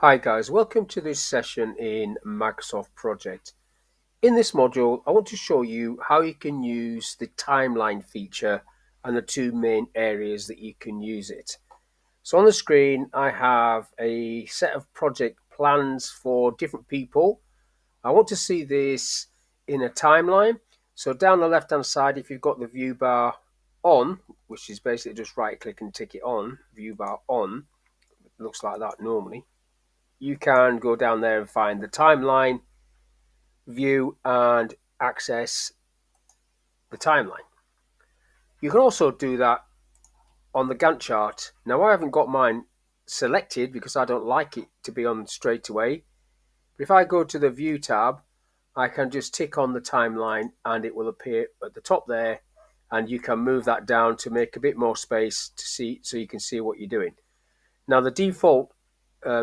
Hi guys, welcome to this session in Microsoft Project. In this module, I want to show you how you can use the timeline feature and the two main areas that you can use it. So on the screen, I have a set of project plans for different people. I want to see this in a timeline. So down the left-hand side, if you've got the view bar on, which is basically just right-click and tick it on, view bar on, it looks like that normally. You can go down there and find the timeline view and access the timeline. You can also do that on the Gantt chart. Now I haven't got mine selected because I don't like it to be on straight away. But if I go to the view tab, I can just tick on the timeline and it will appear at the top there, and you can move that down to make a bit more space to see, so you can see what you're doing. Now the default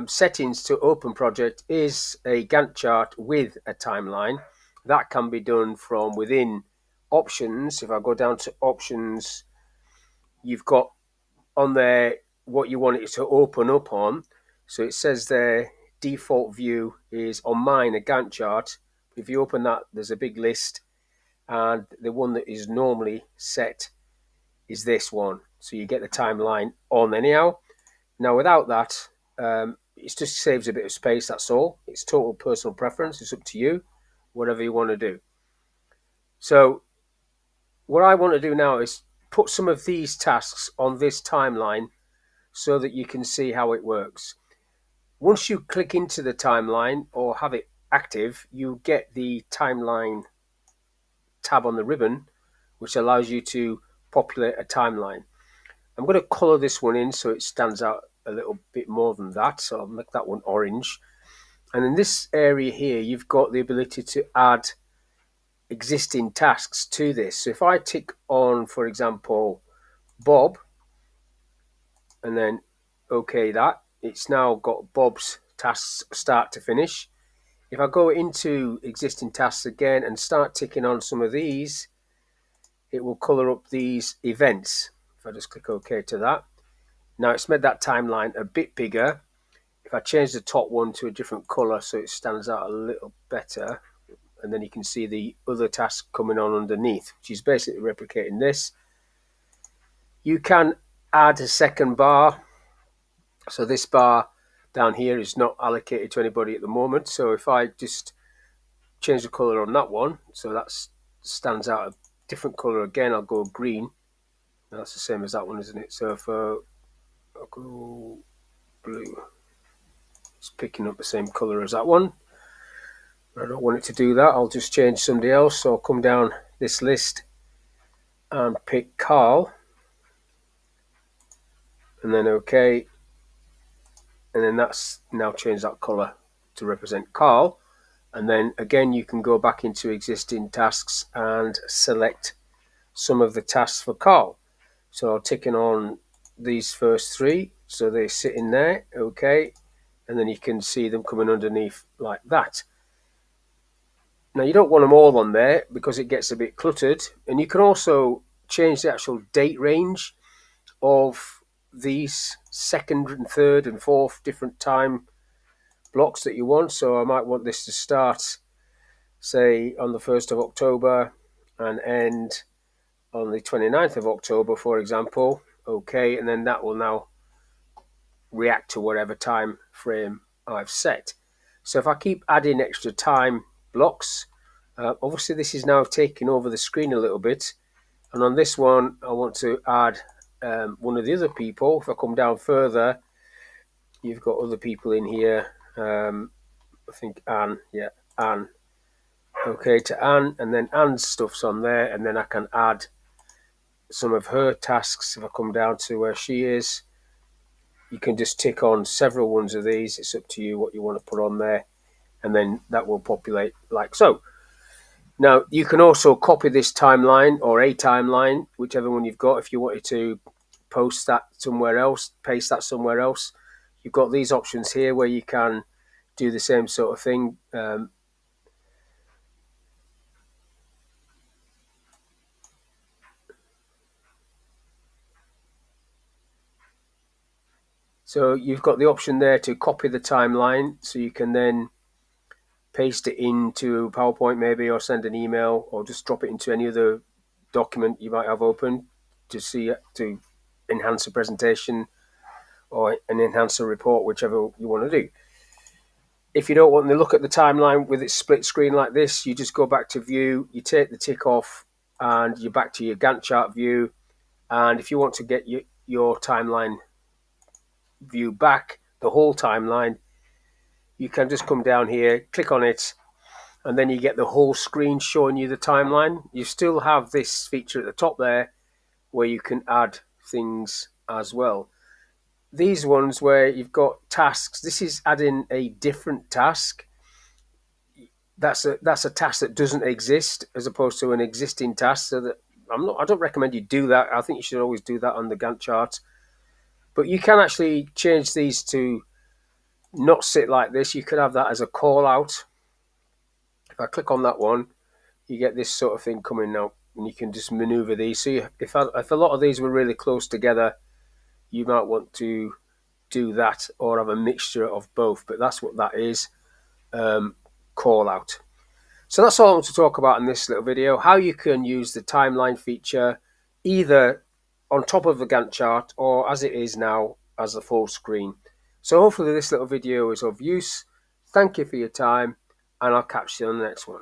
settings to open project is a Gantt chart with a timeline. That can be done from within options. If I go down to options, you've got on there what you want it to open up on. So it says there default view is on mine a Gantt chart. If you open that, there's a big list, and the one that is normally set is this one. So you get the timeline on anyhow. Now without that, it just saves a bit of space, that's all. It's total personal preference. It's up to you, whatever you want to do. So what I want to do now is put some of these tasks on this timeline so that you can see how it works. Once you click into the timeline or have it active, you get the timeline tab on the ribbon, which allows you to populate a timeline. I'm going to color this one in so it stands out a little bit more than that. So I'll make that one orange. And in this area here, you've got the ability to add existing tasks to this. So if I tick on, for example, Bob, and then OK that, it's now got Bob's tasks start to finish. If I go into existing tasks again and start ticking on some of these, it will color up these events. If I just click OK to that. Now it's made that timeline a bit bigger. If I change the top one to a different color so it stands out a little better, and then you can see the other task coming on underneath, which is basically replicating this. You can add a second bar. So this bar down here is not allocated to anybody at the moment. So if I just change the color on that one, so that stands out a different color again, I'll go green. That's the same as that one, isn't it? So if I'll go blue, it's picking up the same color as that one. I don't want it to do that. I'll just change somebody else. So I'll come down this list and pick Carl, and then OK, and then that's now changed that color to represent Carl. And then again, you can go back into existing tasks and select some of the tasks for Carl. So ticking on these first three, so they sit in there, OK, and then you can see them coming underneath like that. Now you don't want them all on there because it gets a bit cluttered, and you can also change the actual date range of these second and third and fourth different time blocks that you want. So I might want this to start, say, on the 1st of October and end on the 29th of October, for example. OK, and then that will now react to whatever time frame I've set. So if I keep adding extra time blocks, obviously this is now taking over the screen a little bit. And on this one, I want to add one of the other people. If I come down further, you've got other people in here. I think Anne, yeah, Anne. OK to Anne, and then Anne's stuff's on there, and then I can add some of her tasks. If I come down to where she is, you can just tick on several ones of these. It's up to you what you want to put on there, and then that will populate like so. Now you can also copy this timeline or a timeline, whichever one you've got. If you wanted to post that somewhere else, paste that somewhere else, you've got these options here where you can do the same sort of thing. So you've got the option there to copy the timeline, so you can then paste it into PowerPoint maybe, or send an email, or just drop it into any other document you might have open to see, to enhance a presentation or enhance a report, whichever you want to do. If you don't want to look at the timeline with its split screen like this, you just go back to view, you take the tick off, and you're back to your Gantt chart view. And if you want to get your timeline view back, the whole timeline, you can just come down here, click on it, and then you get the whole screen showing you the timeline. You still have this feature at the top there where you can add things as well. These ones where you've got tasks, this is adding a different task. That's a task that doesn't exist as opposed to an existing task. So that I don't recommend you do that. I think you should always do that on the Gantt chart. But you can actually change these to not sit like this. You could have that as a call out. If I click on that one, you get this sort of thing coming out, and you can just maneuver these. So if a lot of these were really close together, you might want to do that or have a mixture of both. But that's what that is, call out. So that's all I want to talk about in this little video, how you can use the timeline feature either on top of the Gantt chart or as it is now as a full screen. So hopefully this little video is of use. Thank you for your time, and I'll catch you on the next one.